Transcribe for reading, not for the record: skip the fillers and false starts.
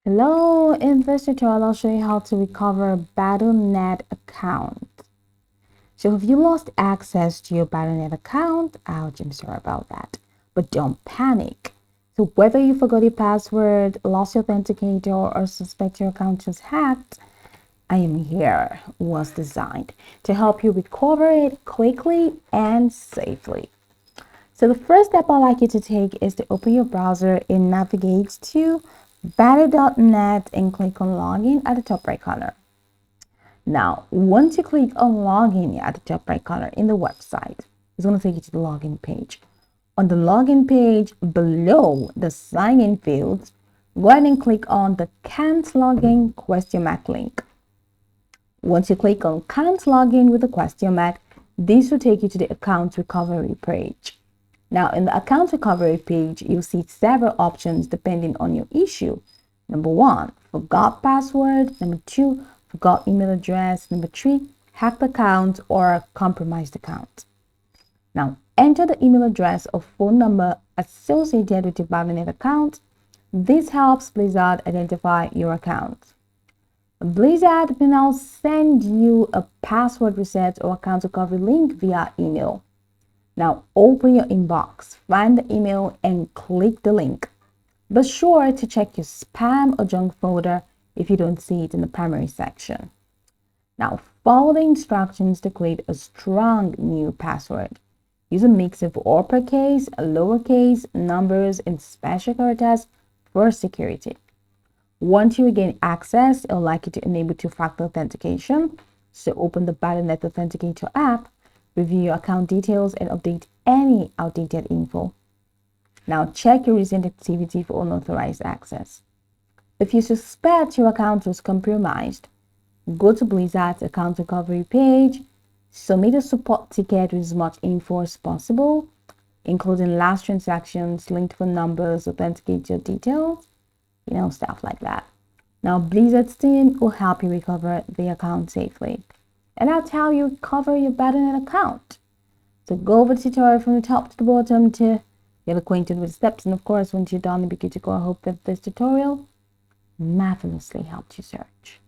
Hello, in this tutorial, I'll show you how to recover a Battle.net account. So if you lost access to your Battle.net account, ouch, I'm sorry about that, but don't panic. So whether you forgot your password, lost your authenticator, or suspect your account was hacked, I am here, was designed to help you recover it quickly and safely. So the first step I'd like you to take is to open your browser and navigate to Battle.net and click on login at the top right corner. Now, once you click on login at the top right corner in the website, it's going to take you to the login page. On the login page below the sign in fields, go ahead and click on the can't login question mark link. Once you click on can't login with the question mark, this will take you to the account recovery page. Now, in the account recovery page, you'll see several options depending on your issue. Number 1, forgot password. Number 2, forgot email address. Number 3, hacked account or compromised account. Now, enter the email address or phone number associated with your Battle.net account. This helps Blizzard identify your account. Blizzard will now send you a password reset or account recovery link via email. Now open your inbox, find the email and click the link. Be sure to check your spam or junk folder if you don't see it in the primary section. Now follow the instructions to create a strong new password. Use a mix of uppercase, lowercase, numbers, and special characters for security. Once you gain access, it'll like you to enable two-factor authentication. So open the Battle.net Authenticator app, review your account details, and update any outdated info. Now check your recent activity for unauthorized access. If you suspect your account was compromised, go to Blizzard's account recovery page, submit a support ticket with as much info as possible, including last transactions, linked phone numbers, authenticator details, stuff like that. Now Blizzard's team will help you recover the account safely. And that's how you recover your Battle.net account. So go over the tutorial from the top to the bottom to get acquainted with the steps. And of course, once you're done, it'll be good to go. I hope that this tutorial marvelously helped you search.